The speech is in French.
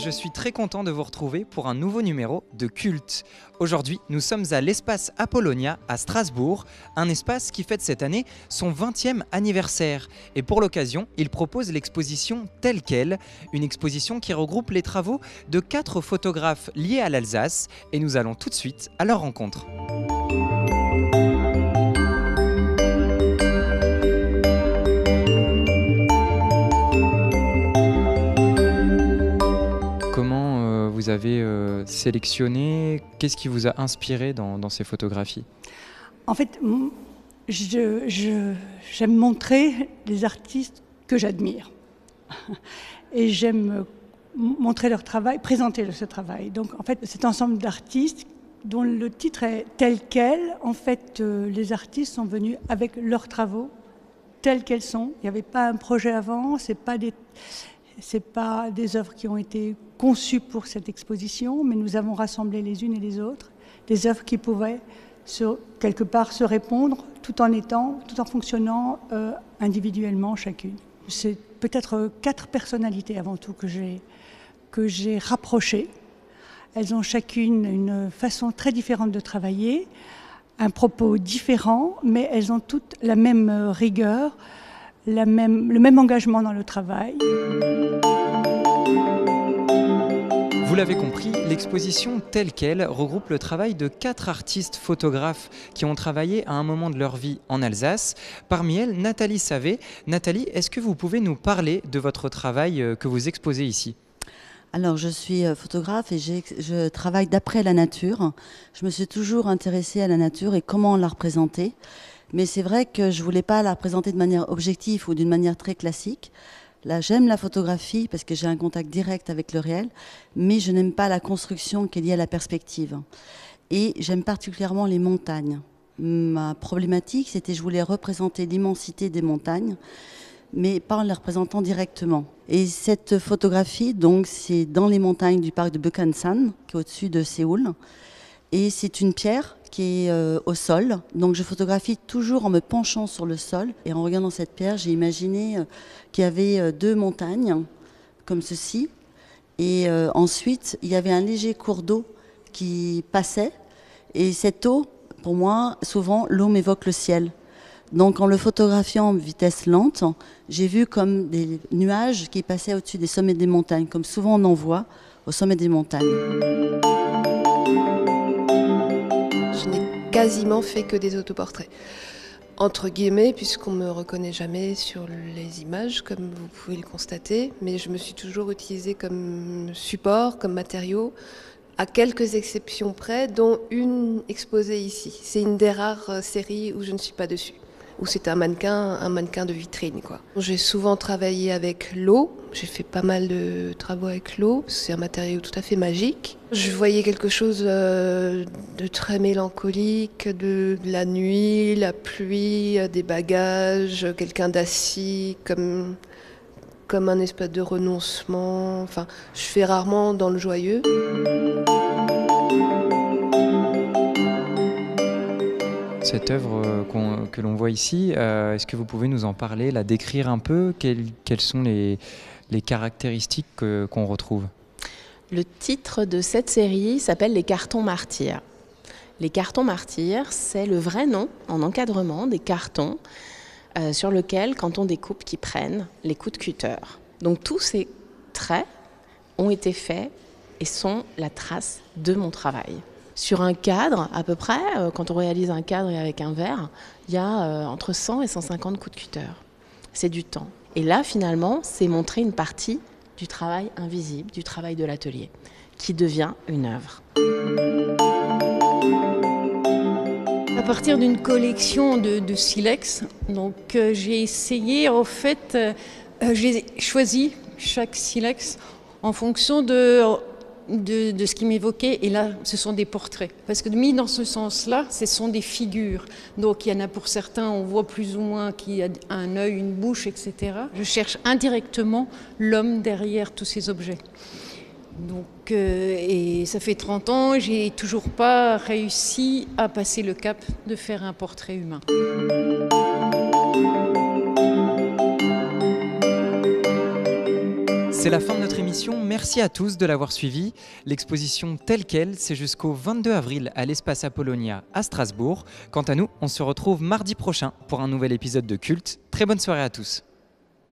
je suis très content de vous retrouver pour un nouveau numéro de Culte. Aujourd'hui, nous sommes à l'espace Apollonia à Strasbourg, un espace qui fête cette année son 20e anniversaire. Et pour l'occasion, il propose l'exposition Telle Quelle, une exposition qui regroupe les travaux de 4 photographes liés à l'Alsace. Et nous allons tout de suite à leur rencontre. Comment vous avez sélectionné? Qu'est-ce qui vous a inspiré dans ces photographies? En fait, j'aime montrer les artistes que j'admire. Et j'aime montrer leur travail, présenter ce travail. Donc en fait, cet ensemble d'artistes dont le titre est Telle Quelle, en fait, les artistes sont venus avec leurs travaux tels qu'elles sont. Il n'y avait pas un projet avant, c'est pas des œuvres qui ont été conçues pour cette exposition, mais nous avons rassemblé les unes et les autres des œuvres qui pouvaient quelque part se répondre tout en fonctionnant individuellement chacune. C'est peut-être 4 personnalités avant tout que j'ai rapprochées. Elles ont chacune une façon très différente de travailler, un propos différent, mais elles ont toutes la même rigueur, le même engagement dans le travail. Vous l'avez compris, l'exposition Telle Quelle regroupe le travail de 4 artistes photographes qui ont travaillé à un moment de leur vie en Alsace. Parmi elles, Nathalie Savet. Nathalie, est-ce que vous pouvez nous parler de votre travail que vous exposez ici ? Alors, je suis photographe et je travaille d'après la nature. Je me suis toujours intéressée à la nature et comment la représenter. Mais c'est vrai que je ne voulais pas la représenter de manière objective ou d'une manière très classique. Là, j'aime la photographie parce que j'ai un contact direct avec le réel, mais je n'aime pas la construction qui est liée à la perspective. Et j'aime particulièrement les montagnes. Ma problématique, c'était que je voulais représenter l'immensité des montagnes, mais pas en les représentant directement. Et cette photographie, donc, c'est dans les montagnes du parc de Bukhansan, qui est au-dessus de Séoul. Et c'est une pierre qui est au sol. Donc je photographie toujours en me penchant sur le sol. Et en regardant cette pierre, j'ai imaginé qu'il y avait 2 montagnes, comme ceci. Et ensuite, il y avait un léger cours d'eau qui passait. Et cette eau, pour moi, souvent, l'eau m'évoque le ciel. Donc en le photographiant en vitesse lente, j'ai vu comme des nuages qui passaient au-dessus des sommets des montagnes, comme souvent on en voit au sommet des montagnes. Je n'ai quasiment fait que des autoportraits, entre guillemets, puisqu'on ne me reconnaît jamais sur les images, comme vous pouvez le constater, mais je me suis toujours utilisée comme support, comme matériau, à quelques exceptions près, dont une exposée ici. C'est une des rares séries où je ne suis pas dessus, où c'est un mannequin de vitrine, quoi. J'ai souvent travaillé avec l'eau, j'ai fait pas mal de travaux avec l'eau, c'est un matériau tout à fait magique. Je voyais quelque chose de très mélancolique, de la nuit, la pluie, des bagages, quelqu'un d'assis, comme un espèce de renoncement. Enfin, je fais rarement dans le joyeux. Cette œuvre que l'on voit ici, est-ce que vous pouvez nous en parler, la décrire un peu? Quelles sont les caractéristiques qu'on retrouve? Le titre de cette série s'appelle Les cartons martyrs. Les cartons martyrs, c'est le vrai nom en encadrement des cartons sur lesquels, quand on découpe, qui prennent les coups de cutter. Donc tous ces traits ont été faits et sont la trace de mon travail. Sur un cadre, à peu près, quand on réalise un cadre avec un verre, il y a entre 100 et 150 coups de cutter. C'est du temps. Et là, finalement, c'est montrer une partie du travail invisible, du travail de l'atelier, qui devient une œuvre. À partir d'une collection de silex, donc j'ai essayé, en fait, j'ai choisi chaque silex en fonction de ce qui m'évoquait, et là ce sont des portraits, parce que mis dans ce sens-là, ce sont des figures, donc il y en a pour certains, on voit plus ou moins qu'il y a un œil, une bouche, etc. Je cherche indirectement l'homme derrière tous ces objets. Donc, et ça fait 30 ans, j'ai toujours pas réussi à passer le cap de faire un portrait humain. C'est la fin de notre émission, merci à tous de l'avoir suivi. L'exposition telle quelle, c'est jusqu'au 22 avril à l'Espace Apollonia à Strasbourg. Quant à nous, on se retrouve mardi prochain pour un nouvel épisode de Culte. Très bonne soirée à tous.